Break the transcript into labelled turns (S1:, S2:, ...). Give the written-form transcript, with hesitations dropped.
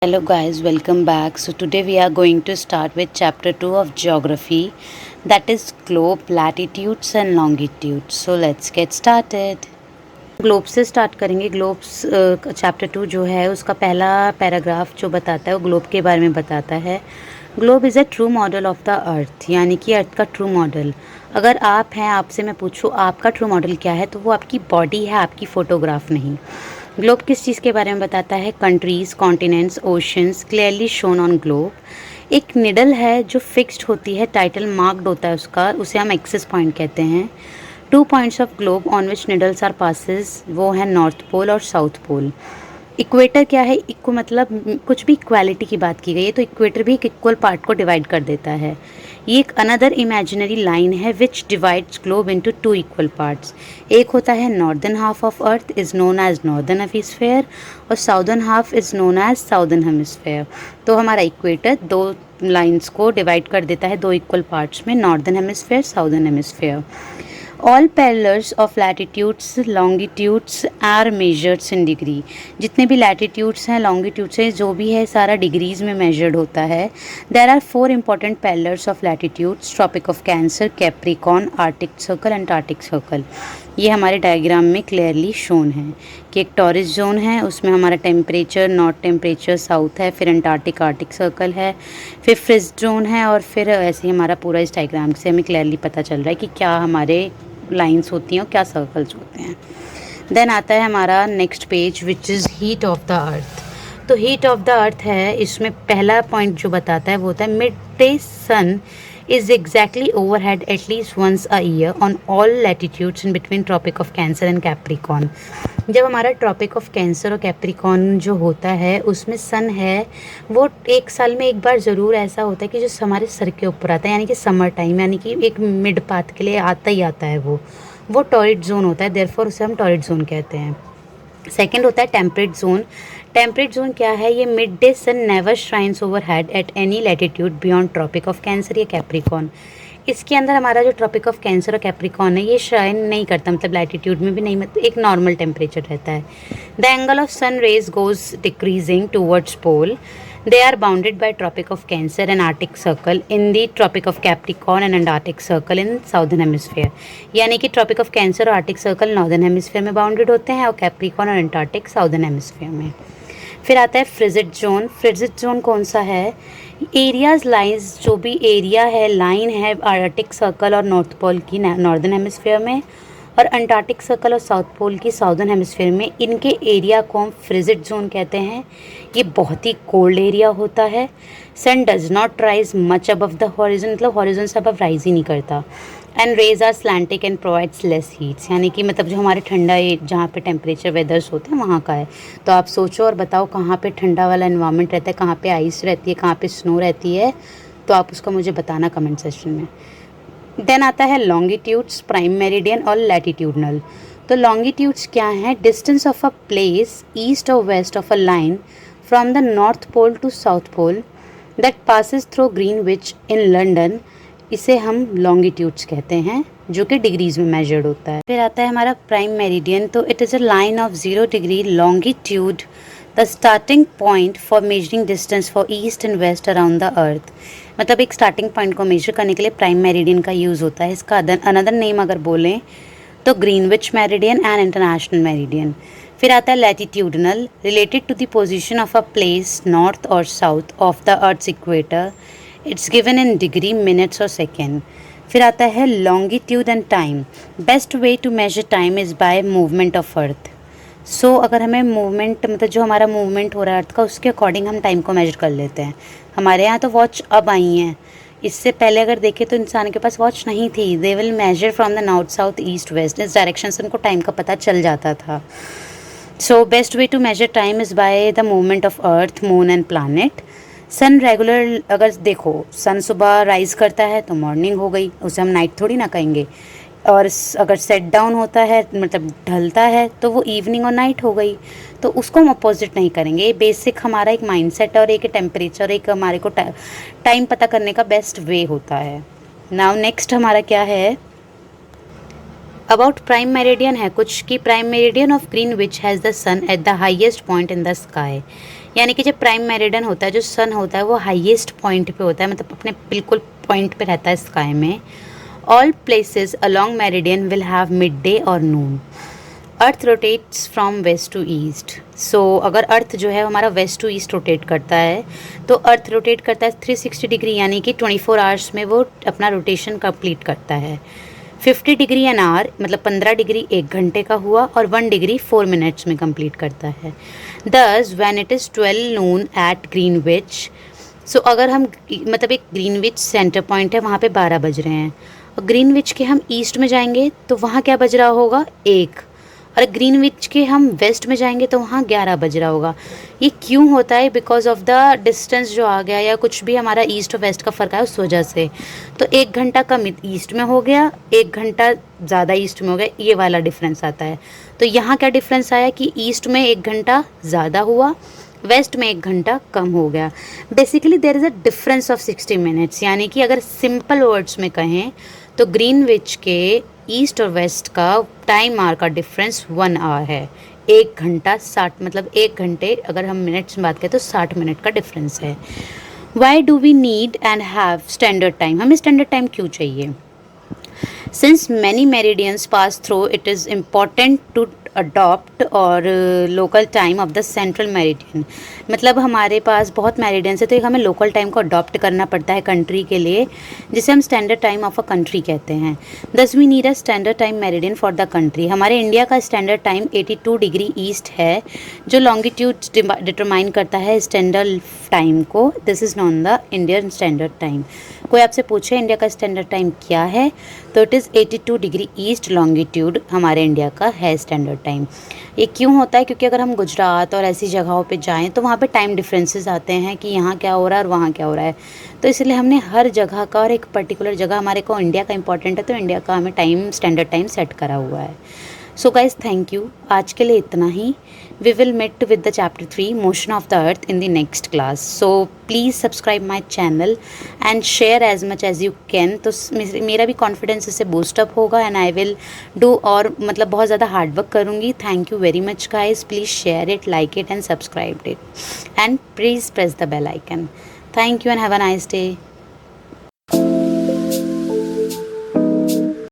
S1: Hello guys, welcome back. So today we are going to start with chapter 2 of geography, that is globe, latitudes and longitudes. So let's get started. Globe से start करेंगे. Globes chapter 2 जो है उसका पहला paragraph जो बताता है वो ग्लोब के बारे में बताता है. Globe is a true model of the earth, यानी कि अर्थ का ट्रू मॉडल. अगर आप हैं, आपसे मैं पूछूँ आपका ट्रू मॉडल क्या है, तो वो आपकी बॉडी है, आपकी फ़ोटोग्राफ नहीं. ग्लोब किस चीज़ के बारे में बताता है? Countries, continents, oceans clearly shown on globe. एक निडल है जो फिक्स्ड होती है, टाइटल मार्क्ड होता है उसका, उसे हम एक्सेस पॉइंट कहते हैं. 2 points of globe on which needles are passes, वो है नॉर्थ पोल और साउथ पोल. इक्वेटर क्या है? इक्व मतलब कुछ भी इक्वालिटी की बात की गई है, तो इक्वेटर भी एक इक्वल पार्ट को डिवाइड कर देता है. ये एक अनदर इमेजिनरी लाइन है which divides globe into 2 equal parts. एक होता है northern half of earth is known as northern hemisphere और southern half is known as southern hemisphere. तो हमारा इक्वेटर 2 लाइन्स को डिवाइड कर देता है 2 इक्वल पार्ट्स में, northern hemisphere, southern hemisphere. All parallels of latitudes longitudes are measured in degree. जितने भी लैटिट्यूड्स हैं, लॉन्गिट्यूड्स हैं, जो भी है सारा डिग्रीज में मेजर्ड होता है. There are 4 important parallels of latitudes, Tropic of Cancer, Capricorn, Arctic Circle, Antarctic Circle. ये हमारे डायग्राम में क्लियरली शोन है कि एक टॉरस जोन है, उसमें हमारा टेम्परेचर, नॉर्थ टेम्परेचर साउथ है, फिर अंटार्कटिक आर्टिक सर्कल है, फिर फ्रिज जोन है, और फिर ऐसे ही हमारा पूरा इस डायग्राम से हमें क्लियरली पता चल रहा है कि क्या हमारे लाइंस होती हैं और क्या सर्कल्स होते हैं. देन आता है हमारा next page which is heat of the earth. तो हीट ऑफ द अर्थ है, इसमें पहला पॉइंट जो बताता है वो होता है mid day sun is exactly overhead at least once a year on all latitudes in between Tropic of Cancer and Capricorn. जब हमारा ट्रॉपिक ऑफ कैंसर और कैप्रिकॉन जो होता है उसमें सन है, वो एक साल में एक बार ज़रूर ऐसा होता है कि जो हमारे सर के ऊपर आता है, यानी कि समर टाइम, यानी कि एक मिड पाथ के लिए आता ही आता है. वो टॉरिड जोन होता है, देयरफॉर उसे हम टॉरिड जोन कहते हैं. सेकेंड होता है टेम्परेट जोन. टेम्परेट जोन क्या है? ये mid day sun never shines overhead at any latitude beyond Tropic of Cancer या कैप्रिकॉन. इसके अंदर हमारा जो ट्रॉपिक ऑफ कैंसर और कैप्रिकॉन है ये श्राइन नहीं करता, मतलब लैटिट्यूड में भी नहीं, मतलब एक नॉर्मल टेम्परेचर रहता है. The angle of sun rays goes decreasing towards pole. They are bounded by Tropic of Cancer and Arctic Circle in the Tropic of Capricorn and Antarctic Circle in Southern Hemisphere. यानी कि Tropic of Cancer और Arctic Circle Northern Hemisphere में bounded होते हैं और Capricorn और Antarctic Southern Hemisphere में. फिर आता है फ्रिजिड जोन. फ्रिजिड जोन कौन सा है? एरियाज लाइंस, जो भी एरिया है, लाइन है आर्कटिक सर्कल और नॉर्थ पोल की नॉर्दर्न हेमिस्फेयर में और अंटार्कटिक सर्कल और साउथ पोल की साउदर्न हेमिस्फेयर में, इनके एरिया को हम फ्रिजिड जोन कहते हैं. ये बहुत ही कोल्ड एरिया होता है. Sun does not rise much above the horizon, मतलब हॉरिजन से अबव राइज ही नहीं करता. And rays are slanting and provides less heats, यानी कि मतलब जो हमारे ठंडा जहाँ पे टेम्परेचर वेदर्स होते हैं वहाँ का है. तो आप सोचो और बताओ कहाँ पे ठंडा वाला इन्वायरमेंट रहता है, कहाँ पे आइस रहती है, कहाँ पे स्नो रहती है, तो आप उसका मुझे बताना कमेंट सेक्शन में. देन आता है लॉन्गिट्यूड्स, प्राइम मेरिडियन और लैटिट्यूडनल. तो लॉन्गिट्यूड्स क्या हैं? Distance of a place east और west of a line from the north pole to south pole that passes through Greenwich in London. इसे हम लॉन्गिट्यूड्स कहते हैं, जो कि डिग्रीज में मेजर्ड होता है. फिर आता है हमारा प्राइम मेरिडियन. तो it is a line of 0 degree longitude, the starting point for measuring distance for east and west around the earth. मतलब एक स्टार्टिंग पॉइंट को मेजर करने के लिए प्राइम मेरिडियन का यूज़ होता है. इसका अनदर नेम अगर बोलें तो Greenwich meridian and international meridian. फिर आता है latitudinal, related to the position of a place north और south of the earth's equator. It's given in degree, minutes और सेकेंड. फिर आता है longitude and time. Best way to measure time is by movement of earth. So अगर हमें movement, मतलब जो हमारा मूवमेंट हो रहा है अर्थ का, उसके अकॉर्डिंग हम टाइम को मेजर कर लेते हैं. हमारे यहाँ तो वॉच अब आई हैं, इससे पहले अगर देखें तो इंसान के पास वॉच नहीं थी. They will measure from the north south east west, इस डायरेक्शन से उनको टाइम का पता चल जाता था. So best way to measure time is by the movement of earth, moon and planet. Sun regular, अगर देखो सन सुबह राइज करता है तो मॉर्निंग हो गई, उसे हम नाइट थोड़ी ना कहेंगे. और अगर सेट डाउन होता है, मतलब ढलता है, तो वो इवनिंग और नाइट हो गई. तो उसको हम अपोजिट नहीं करेंगे. ये बेसिक हमारा एक माइंडसेट और एक टेम्परेचर, एक हमारे को टाइम पता करने का बेस्ट वे होता है. नाउ नेक्स्ट हमारा क्या है? अबाउट प्राइम मेरिडियन है कुछ कि prime meridian of Greenwich has the sun at the highest point in the sky. यानी कि जब प्राइम मेरिडियन होता है, जो सन होता है वो हाईएस्ट पॉइंट पे होता है, मतलब अपने बिल्कुल पॉइंट पे रहता है स्काई में। All places along meridian will have midday और noon. Earth rotates from west to east. So अगर अर्थ जो है हमारा वेस्ट टू ईस्ट रोटेट करता है, तो अर्थ रोटेट करता है 360 डिग्री, यानी कि 24 आवर्स में वो अपना रोटेशन कंप्लीट करता है। 50 डिग्री एन आवर मतलब 15 डिग्री 1 घंटे का हुआ, और 1 डिग्री 4 मिनट्स में कंप्लीट करता है। Thus when it is 12 noon at Greenwich, so अगर हम मतलब एक ग्रीनविच सेंटर पॉइंट है, वहाँ पे 12 बज रहे हैं, और ग्रीनविच के हम ईस्ट में जाएंगे तो वहाँ क्या बज रहा होगा 1, और ग्रीनविच के हम वेस्ट में जाएंगे तो वहाँ 11 बज रहा होगा। ये क्यों होता है? बिकॉज ऑफ द डिस्टेंस जो आ गया, या कुछ भी हमारा ईस्ट और वेस्ट का फ़र्क है उस वजह से। तो 1 घंटा कम ईस्ट में हो गया, 1 घंटा ज़्यादा ईस्ट में हो गया, ये वाला डिफरेंस आता है। तो यहाँ क्या डिफरेंस आया कि ईस्ट में 1 घंटा ज़्यादा हुआ, वेस्ट में 1 घंटा कम हो गया। Basically there is a difference of 60 minutes, यानी कि अगर सिंपल वर्ड्स में कहें तो ग्रीनविच के ईस्ट और वेस्ट का टाइम आवर का डिफरेंस 1 आवर है। 1 घंटा 60 मतलब 1 घंटे अगर हम मिनट्स में बात करें तो 60 मिनट का डिफरेंस है। Why do we need and have standard time? हमें स्टैंडर्ड टाइम क्यों चाहिए? Since many meridians pass through, it is important to adopt और local time of the central meridian. मतलब हमारे पास बहुत मेरिडियंस है, तो एक हमें लोकल टाइम को अडॉप्ट करना पड़ता है कंट्री के लिए, जिसे हम standard time of a country कहते हैं। Thus we need a standard time meridian for the country. हमारे इंडिया का स्टैंडर्ड टाइम 82 डिग्री ईस्ट है, जो लॉन्गिट्यूड डिटरमाइन करता है स्टैंडर्ड टाइम को। This is known the Indian standard time. कोई आपसे पूछे इंडिया का स्टैंडर्ड टाइम क्या है, तो it is 82 degree east longitude हमारे इंडिया का है स्टैंडर्ड टाइम। ये क्यों होता है? क्योंकि अगर हम गुजरात और ऐसी जगहों पे जाएं तो वहाँ पे टाइम डिफरेंसेस आते हैं कि यहाँ क्या हो रहा है और वहाँ क्या हो रहा है। तो इसलिए हमने हर जगह का, और एक पर्टिकुलर जगह हमारे को इंडिया का इंपॉर्टेंट है, तो इंडिया का हमें टाइम स्टैंडर्ड टाइम सेट करा हुआ है। सो गाइज थैंक यू, आज के लिए इतना ही। We will meet with the chapter 3 motion of the earth in the next class. So please subscribe my channel and share as much as you can. तो मेरा भी कॉन्फिडेंस इससे boost up होगा, एंड आई विल डू, और मतलब बहुत ज़्यादा hard work करूँगी। Thank you very much guys, please share it, like it and subscribe it, and please press the bell icon. Thank you and have a nice day.